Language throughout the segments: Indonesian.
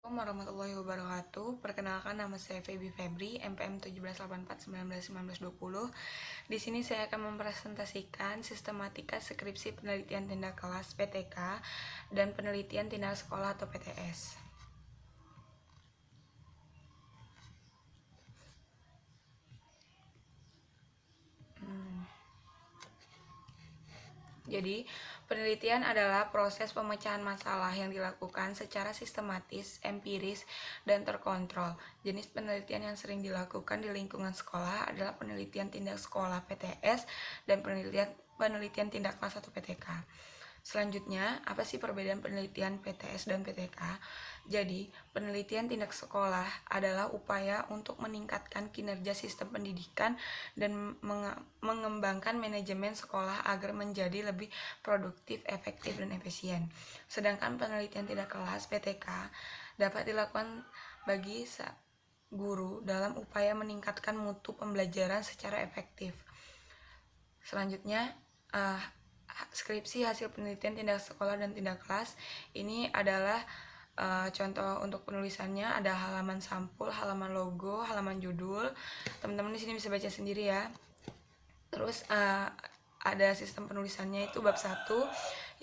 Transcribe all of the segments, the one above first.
Assalamualaikum warahmatullahi wabarakatuh. Perkenalkan, nama saya Feby Febri, MPM 1784191920. Di sini saya akan mempresentasikan sistematika skripsi penelitian tindak kelas (PTK) dan penelitian tindak sekolah atau PTS. Jadi, penelitian adalah proses pemecahan masalah yang dilakukan secara sistematis, empiris, dan terkontrol. Jenis penelitian yang sering dilakukan di lingkungan sekolah adalah penelitian tindak sekolah (PTS) dan penelitian tindak kelas atau PTK. Selanjutnya, apa sih perbedaan penelitian PTS dan PTK? Jadi, penelitian tindak sekolah adalah upaya untuk meningkatkan kinerja sistem pendidikan dan mengembangkan manajemen sekolah agar menjadi lebih produktif, efektif, dan efisien. Sedangkan penelitian tindak kelas (PTK) dapat dilakukan bagi guru dalam upaya meningkatkan mutu pembelajaran secara efektif. Selanjutnya, skripsi hasil penelitian tindak sekolah dan tindak kelas ini adalah contoh untuk penulisannya. Ada halaman sampul, halaman logo, halaman judul. Teman-teman di sini bisa baca sendiri ya. Terus ada sistem penulisannya itu bab 1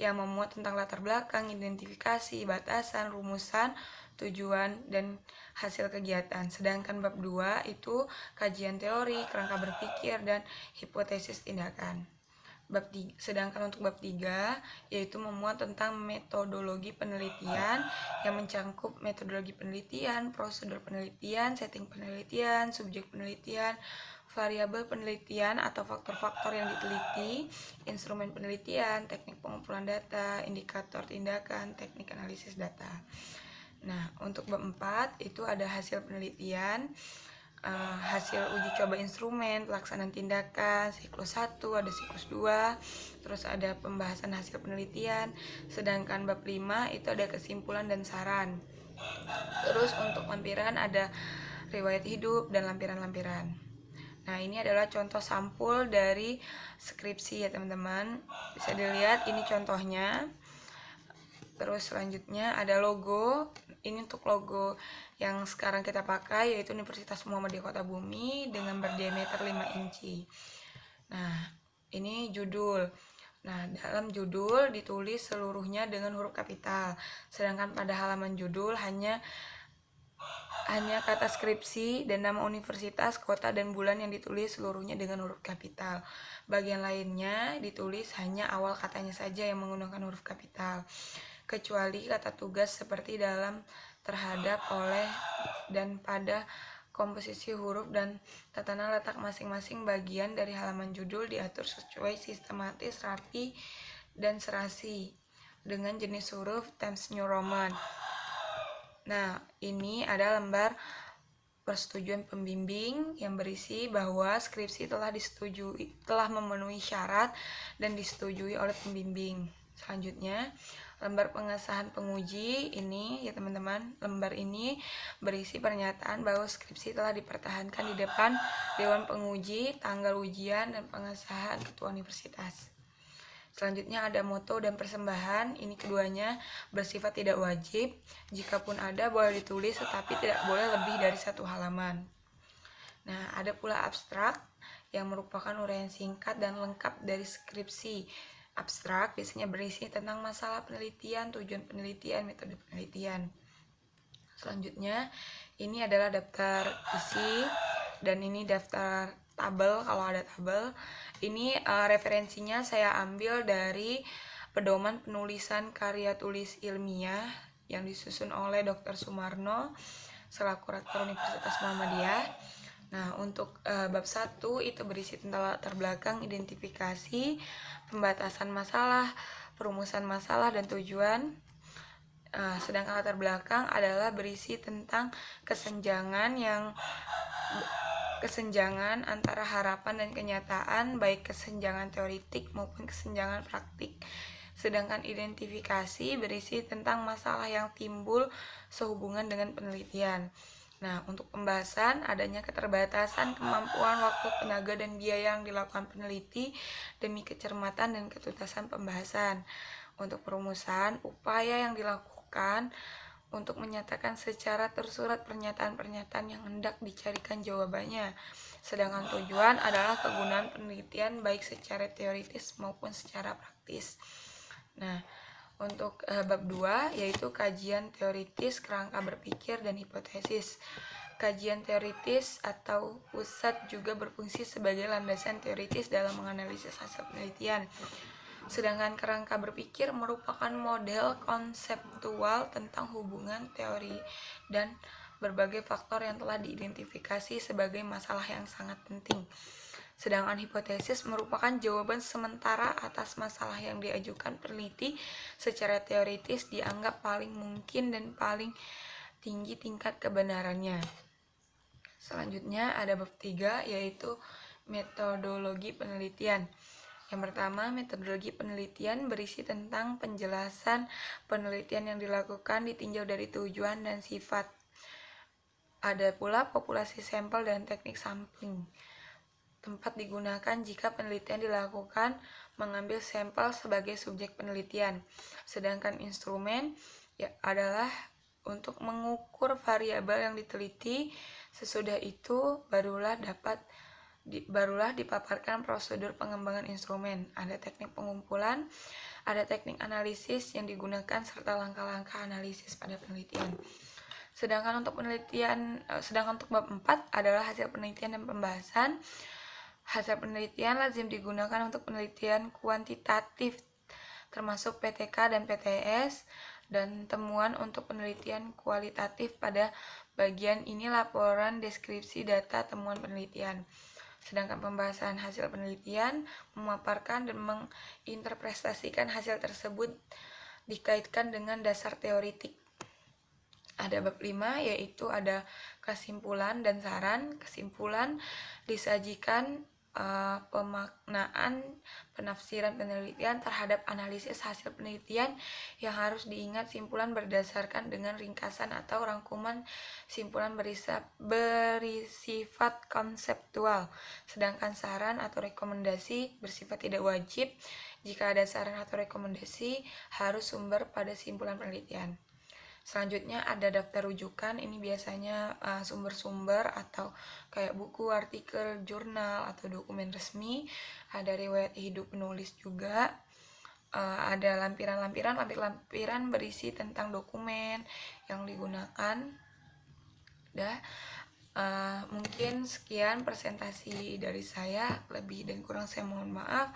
yang memuat tentang latar belakang, identifikasi, batasan, rumusan, tujuan, dan hasil kegiatan. Sedangkan bab 2 itu kajian teori, kerangka berpikir, dan hipotesis tindakan. Sedangkan untuk bab 3 yaitu memuat tentang metodologi penelitian yang mencakup metodologi penelitian, prosedur penelitian, setting penelitian, subjek penelitian, variabel penelitian atau faktor-faktor yang diteliti, instrumen penelitian, teknik pengumpulan data, indikator tindakan, teknik analisis data. Nah, untuk bab 4 itu ada hasil penelitian, hasil uji coba instrumen, pelaksanaan tindakan, siklus 1, ada siklus 2, terus ada pembahasan hasil penelitian. Sedangkan bab 5 itu ada kesimpulan dan saran. Terus untuk lampiran ada riwayat hidup dan lampiran-lampiran. Nah, ini adalah contoh sampul dari skripsi ya teman-teman. Bisa dilihat ini contohnya. Terus selanjutnya ada logo. Ini untuk logo yang sekarang kita pakai yaitu Universitas Muhammadiyah Kota Bumi dengan berdiameter 5 inci. Nah, ini judul. Nah, dalam judul ditulis seluruhnya dengan huruf kapital. Sedangkan pada halaman judul hanya kata skripsi dan nama universitas, kota, dan bulan yang ditulis seluruhnya dengan huruf kapital. Bagian lainnya ditulis hanya awal katanya saja yang menggunakan huruf kapital, kecuali kata tugas seperti dalam, terhadap, oleh, dan pada. Komposisi huruf dan tatanan letak masing-masing bagian dari halaman judul diatur sesuai sistematis, rapi, dan serasi dengan jenis huruf Times New Roman. Nah, ini ada lembar persetujuan pembimbing yang berisi bahwa skripsi telah memenuhi syarat dan disetujui oleh pembimbing. Selanjutnya, lembar pengesahan penguji ini ya teman-teman, lembar ini berisi pernyataan bahwa skripsi telah dipertahankan di depan Dewan Penguji, tanggal ujian, dan pengesahan ketua universitas. Selanjutnya ada moto dan persembahan. Ini keduanya bersifat tidak wajib. Jikapun ada boleh ditulis tetapi tidak boleh lebih dari 1 halaman. Nah, ada pula abstrak yang merupakan uraian singkat dan lengkap dari skripsi. Abstrak biasanya berisi tentang masalah penelitian, tujuan penelitian, metode penelitian. Selanjutnya, ini adalah daftar isi dan ini daftar tabel kalau ada tabel. Ini referensinya saya ambil dari pedoman penulisan karya tulis ilmiah yang disusun oleh Dr. Sumarno selaku Rektor Universitas Muhammadiyah. Nah, untuk bab 1 itu berisi tentang latar belakang, identifikasi, pembatasan masalah, perumusan masalah, dan tujuan. Sedangkan latar belakang adalah berisi tentang kesenjangan antara harapan dan kenyataan, baik kesenjangan teoritik maupun kesenjangan praktik. Sedangkan identifikasi berisi tentang masalah yang timbul sehubungan dengan penelitian. Nah, untuk pembahasan adanya keterbatasan kemampuan, waktu, tenaga, dan biaya yang dilakukan peneliti demi kecermatan dan ketuntasan pembahasan. Untuk perumusan, upaya yang dilakukan untuk menyatakan secara tersurat pernyataan-pernyataan yang hendak dicarikan jawabannya. Sedangkan tujuan adalah kegunaan penelitian baik secara teoritis maupun secara praktis. Nah, untuk bab 2 yaitu kajian teoritis, kerangka berpikir, dan hipotesis. Kajian teoritis atau pusat juga berfungsi sebagai landasan teoritis dalam menganalisis hasil penelitian. Sedangkan kerangka berpikir merupakan model konseptual tentang hubungan teori dan berbagai faktor yang telah diidentifikasi sebagai masalah yang sangat penting. Sedangkan hipotesis merupakan jawaban sementara atas masalah yang diajukan peneliti secara teoritis dianggap paling mungkin dan paling tinggi tingkat kebenarannya. Selanjutnya ada bab 3 yaitu metodologi penelitian. Yang pertama, metodologi penelitian berisi tentang penjelasan penelitian yang dilakukan ditinjau dari tujuan dan sifat. Ada pula populasi sampel dan teknik sampling. Tempat digunakan jika penelitian dilakukan mengambil sampel sebagai subjek penelitian. Sedangkan instrumen adalah untuk mengukur variabel yang diteliti. Sesudah itu barulah dipaparkan prosedur pengembangan instrumen. Ada teknik pengumpulan, ada teknik analisis yang digunakan serta langkah-langkah analisis pada penelitian. Sedangkan untuk bab 4 adalah hasil penelitian dan pembahasan. Hasil penelitian lazim digunakan untuk penelitian kuantitatif termasuk PTK dan PTS, dan temuan untuk penelitian kualitatif. Pada bagian ini laporan deskripsi data temuan penelitian. Sedangkan pembahasan hasil penelitian memaparkan dan menginterpretasikan hasil tersebut dikaitkan dengan dasar teoritik. Ada bab 5 yaitu ada kesimpulan dan saran. Kesimpulan disajikan pemaknaan penafsiran penelitian terhadap analisis hasil penelitian yang harus diingat. Simpulan berdasarkan dengan ringkasan atau rangkuman simpulan bersifat konseptual. Sedangkan saran atau rekomendasi bersifat tidak wajib. Jika ada saran atau rekomendasi harus sumber pada simpulan penelitian. Selanjutnya ada daftar rujukan. Ini biasanya sumber-sumber atau kayak buku, artikel, jurnal, atau dokumen resmi. Ada riwayat hidup penulis juga. Ada lampiran berisi tentang dokumen yang digunakan. Mungkin sekian presentasi dari saya. Lebih dan kurang saya mohon maaf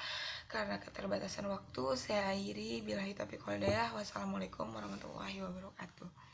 karena keterbatasan waktu. Saya akhiri. Billahi taufiq wal hidayah. Wassalamualaikum warahmatullahi wabarakatuh.